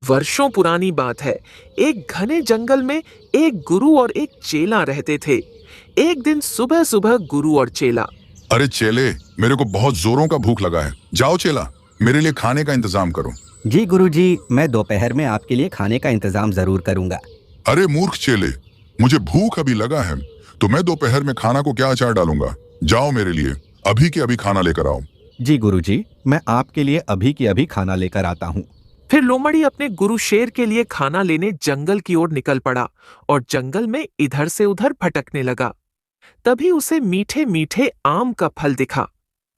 वर्षों पुरानी बात है। एक घने जंगल में एक गुरु और एक चेला रहते थे। एक दिन सुबह सुबह गुरु और चेला। अरे चेले, मेरे को बहुत जोरों का भूख लगा है। जाओ चेला, मेरे लिए खाने का इंतजाम करो। जी गुरुजी, मैं दोपहर में आपके लिए खाने का इंतजाम जरूर करूंगा। अरे मूर्ख चेले, मुझे भूख अभी लगा है तो मैं दोपहर में खाना को क्या अचार डालूंगा। जाओ मेरे लिए अभी के अभी खाना लेकर आओ। जी गुरुजी, मैं आपके लिए अभी की अभी खाना लेकर आता हूँ। फिर लोमड़ी अपने गुरु शेर के लिए खाना लेने जंगल की ओर निकल पड़ा और जंगल में इधर से उधर भटकने लगा। तभी उसे मीठे मीठे आम का फल दिखा।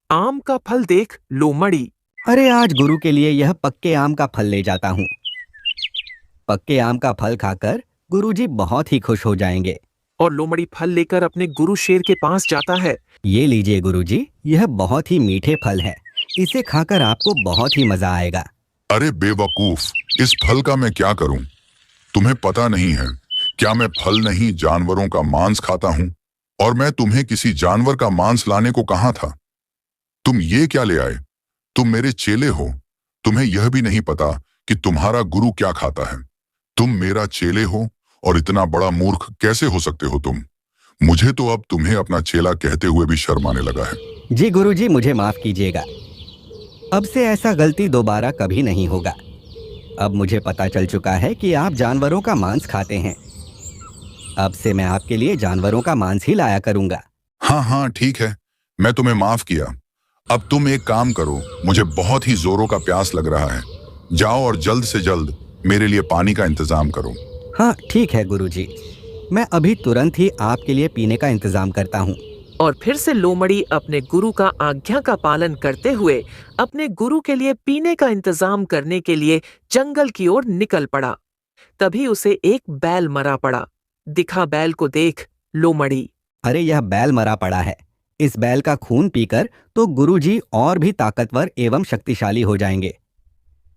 आम का फल देख लोमड़ी। अरे आज गुरु के लिए यह पक्के आम का फल ले जाता हूँ। पक्के आम का फल खाकर गुरुजी बहुत ही खुश हो जाएंगे। और लोमड़ी फल लेकर अपने गुरु शेर के पास जाता है। ये लीजिए गुरुजी, यह बहुत ही मीठे फल है। इसे खाकर आपको बहुत ही मजा आएगा। अरे बेवकूफ, इस फल का मैं क्या करूं? तुम्हें पता नहीं है क्या मैं फल नहीं जानवरों का मांस खाता हूं? और मैं तुम्हें किसी जानवर का मांस लाने को कहा था? तुम ये क्या ले आए? तुम मेरे चेले हो, तुम्हें यह भी नहीं पता कि तुम्हारा गुरु क्या खाता है। तुम मेरा चेले हो और इतना बड़ा मूर्ख कैसे हो सकते हो तुम? मुझे तो अब तुम्हें अपना चेला कहते हुए भी शर्म आने लगा है। जी गुरुजी, मुझे माफ कीजिएगा। अब से ऐसा गलती दोबारा कभी नहीं होगा। अब मुझे पता चल चुका है कि आप जानवरों का मांस खाते हैं। अब से मैं आपके लिए जानवरों का मांस ही लाया करूंगा। हाँ हाँ ठीक है, मैं तुम्हें माफ किया। अब तुम एक काम करो, मुझे बहुत ही जोरों का प्यास लग रहा है। जाओ और जल्द से जल्द मेरे लिए पानी का इंतजाम करो। हाँ ठीक है गुरुजी, मैं अभी तुरंत ही आपके लिए पीने का इंतजाम करता हूँ। और फिर से लोमड़ी अपने गुरु का आज्ञा का पालन करते हुए अपने गुरु के लिए पीने का इंतजाम करने के लिए जंगल की ओर निकल पड़ा। तभी उसे एक बैल मरा पड़ा दिखा। बैल को देख लोमड़ी। अरे यह बैल मरा पड़ा है। इस बैल का खून पीकर तो गुरुजी और भी ताकतवर एवं शक्तिशाली हो जाएंगे।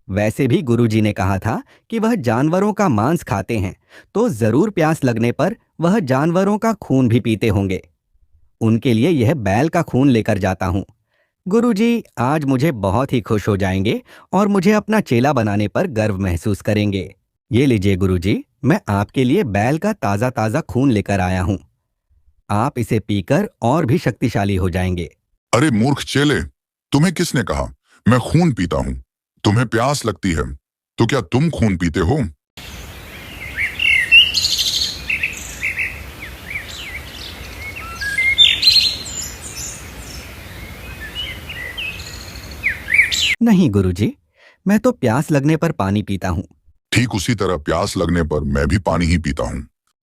वैसे भी गुरुजी ने कहा था कि वह जानवरों का मांस खाते हैं, तो जरूर प्यास लगने पर वह जानवरों का खून भी पीते होंगे। उनके लिए यह बैल का खून लेकर जाता हूँ। गुरुजी आज मुझे बहुत ही खुश हो जाएंगे और मुझे अपना चेला बनाने पर गर्व महसूस करेंगे। ये लीजिए गुरुजी, मैं आपके लिए बैल का ताज़ा ताज़ा खून लेकर आया हूँ। आप इसे पीकर और भी शक्तिशाली हो जाएंगे। अरे मूर्ख चेले, तुम्हें किसने कहा मैं खून पीता हूं? तुम्हें प्यास लगती है तो क्या तुम खून पीते हो? नहीं गुरुजी, मैं तो प्यास लगने पर पानी पीता हूँ। ठीक उसी तरह प्यास लगने पर मैं भी पानी ही पीता हूं।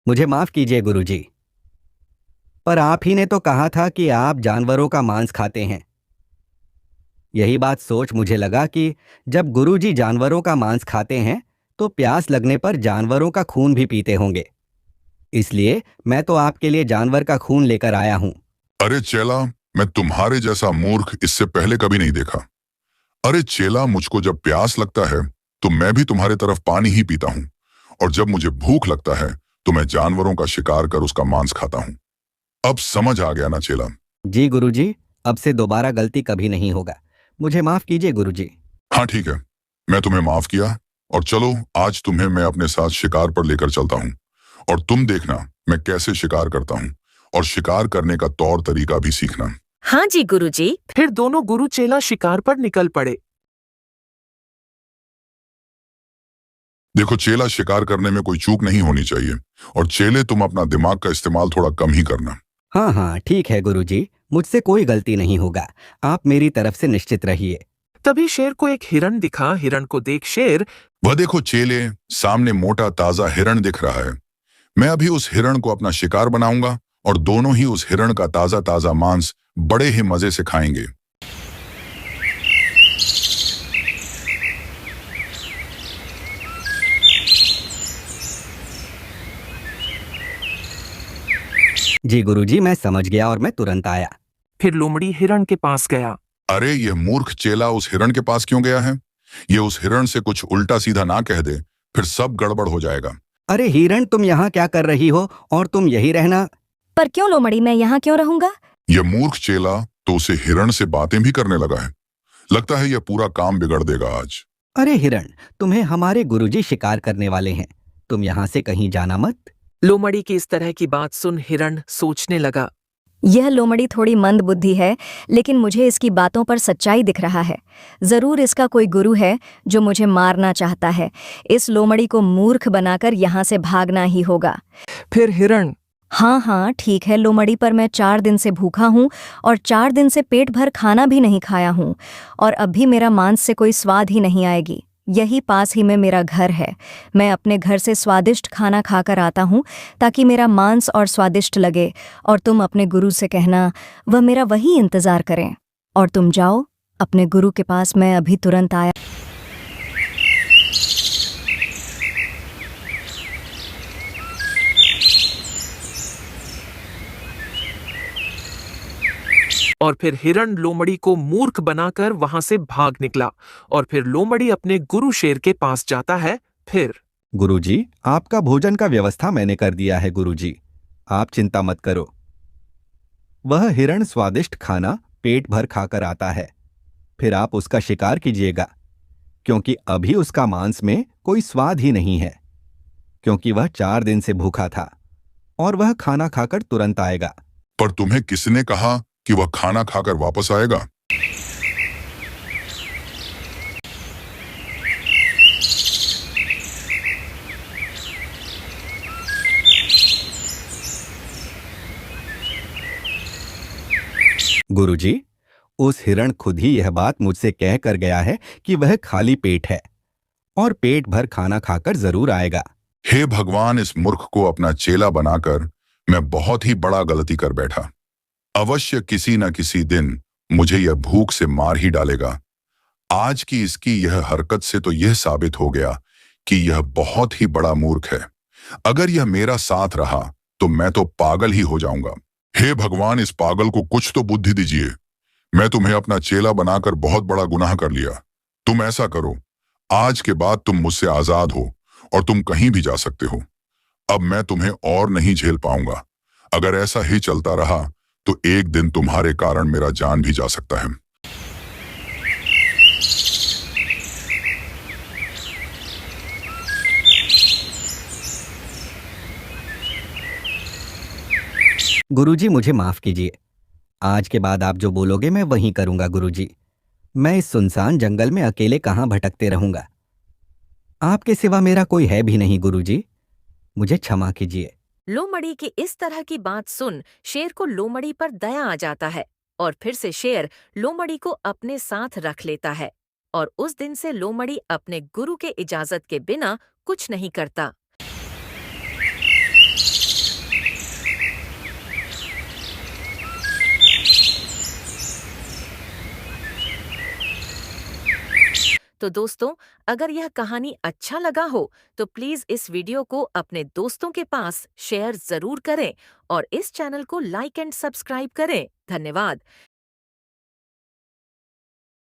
मुझे माफ कीजिए गुरुजी, पर आप ही ने तो कहा था कि आप जानवरों का मांस खाते हैं। यही बात सोच मुझे लगा कि जब गुरुजी जानवरों का मांस खाते हैं तो प्यास लगने पर जानवरों का खून भी पीते होंगे। इसलिए मैं तो आपके लिए जानवर का खून लेकर आया हूँ। अरे चेला, मैं तुम्हारे जैसा मूर्ख इससे पहले कभी नहीं देखा। अरे चेला, मुझको जब प्यास लगता है तो मैं भी तुम्हारे तरफ पानी ही पीता हूँ, और जब मुझे भूख लगता है तो मैं जानवरों का शिकार कर उसका मांस खाता हूँ। अब समझ आ गया ना चेला? जी गुरुजी, अब से दोबारा गलती कभी नहीं होगा। मुझे माफ कीजिए गुरुजी। हाँ ठीक है, मैं तुम्हें माफ किया। और चलो आज तुम्हें मैं अपने साथ शिकार पर लेकर चलता हूँ, और तुम देखना मैं कैसे शिकार करता हूँ, और शिकार करने का तौर तरीका भी सीखना। हाँ जी गुरुजी। फिर दोनों गुरु चेला शिकार पर निकल पड़े। देखो चेला, शिकार करने में कोई चूक नहीं होनी चाहिए, और चेले तुम अपना दिमाग का इस्तेमाल थोड़ा कम ही करना। हाँ हाँ ठीक है गुरुजी, मुझसे कोई गलती नहीं होगा। आप मेरी तरफ से निश्चित रहिए। तभी शेर को एक हिरण दिखा। हिरण को देख शेर। वह देखो चेले, सामने मोटा ताजा हिरण दिख रहा है। मैं अभी उस हिरण को अपना शिकार बनाऊंगा, और दोनों ही उस हिरण का ताजा ताजा मांस बड़े ही मजे से खाएंगे। जी गुरुजी, मैं समझ गया और मैं तुरंत आया। फिर लोमड़ी हिरण के पास गया। अरे ये मूर्ख चेला उस हिरण के पास क्यों गया है? ये उस हिरण से कुछ उल्टा सीधा ना कह दे, फिर सब गड़बड़ हो जाएगा। अरे हिरण, तुम यहाँ क्या कर रही हो? और तुम यही रहना। पर क्यों लोमड़ी, मैं यहाँ क्यों रहूंगा? यह मूर्ख चेला तो उसे हिरण से बातें भी करने लगा है। लगता है यह पूरा काम बिगड़ देगा आज। अरे हिरण, तुम्हें हमारे गुरुजी शिकार करने वाले हैं। तुम यहाँ से कहीं जाना मत। लोमड़ी की इस तरह की बात सुन हिरण सोचने लगा। यह लोमड़ी थोड़ी मंद बुद्धि है, लेकिन मुझे इसकी बातों पर सच्चाई दिख रहा है। जरूर इसका कोई गुरु है जो मुझे मारना चाहता है। इस लोमड़ी को मूर्ख बनाकर यहाँ से भागना ही होगा। फिर हिरण, हाँ हाँ ठीक है लोमड़ी, पर मैं 4 दिन से भूखा हूँ और 4 दिन से पेट भर खाना भी नहीं खाया हूँ, और अब भी मेरा मांस से कोई स्वाद ही नहीं आएगी। यही पास ही में मेरा घर है। मैं अपने घर से स्वादिष्ट खाना खाकर आता हूँ ताकि मेरा मांस और स्वादिष्ट लगे, और तुम अपने गुरु से कहना वह मेरा वही इंतज़ार करें। और तुम जाओ अपने गुरु के पास, मैं अभी तुरंत आया। और फिर हिरण लोमड़ी को मूर्ख बनाकर वहां से भाग निकला। और फिर लोमड़ी अपने गुरु शेर के पास जाता है। फिर गुरुजी, आपका भोजन का व्यवस्था मैंने कर दिया है गुरुजी, आप चिंता मत करो। वह हिरण स्वादिष्ट खाना पेट भर खाकर आता है। फिर आप उसका शिकार कीजिएगा, क्योंकि अभी उसका मांस में कोई स्वाद ही नहीं है, क्योंकि वह 4 दिन से भूखा था और वह खाना खाकर तुरंत आएगा। पर तुम्हें किसने कहा कि वह खाना खाकर वापस आएगा? गुरुजी, उस हिरण खुद ही यह बात मुझसे कह कर गया है कि वह खाली पेट है और पेट भर खाना खाकर जरूर आएगा। हे भगवान, इस मूर्ख को अपना चेला बनाकर मैं बहुत ही बड़ा गलती कर बैठा। अवश्य किसी न किसी दिन मुझे यह भूख से मार ही डालेगा। आज की इसकी यह हरकत से तो यह साबित हो गया कि यह बहुत ही बड़ा मूर्ख है। अगर यह मेरा साथ रहा तो मैं तो पागल ही हो जाऊंगा। हे भगवान, इस पागल को कुछ तो बुद्धि दीजिए। मैं तुम्हें अपना चेला बनाकर बहुत बड़ा गुनाह कर लिया। तुम ऐसा करो, आज के बाद तुम मुझसे आजाद हो और तुम कहीं भी जा सकते हो। अब मैं तुम्हें और नहीं झेल पाऊंगा। अगर ऐसा ही चलता रहा तो एक दिन तुम्हारे कारण मेरा जान भी जा सकता है। गुरुजी, मुझे माफ कीजिए। आज के बाद आप जो बोलोगे मैं वही करूंगा गुरुजी। मैं इस सुनसान जंगल में अकेले कहाँ भटकते रहूंगा। आपके सिवा मेरा कोई है भी नहीं गुरुजी, मुझे क्षमा कीजिए। लोमड़ी की इस तरह की बात सुन शेर को लोमड़ी पर दया आ जाता है, और फिर से शेर लोमड़ी को अपने साथ रख लेता है। और उस दिन से लोमड़ी अपने गुरु के इजाजत के बिना कुछ नहीं करता। तो दोस्तों, अगर यह कहानी अच्छा लगा हो तो प्लीज इस वीडियो को अपने दोस्तों के पास शेयर जरूर करें और इस चैनल को लाइक एंड सब्सक्राइब करें। धन्यवाद।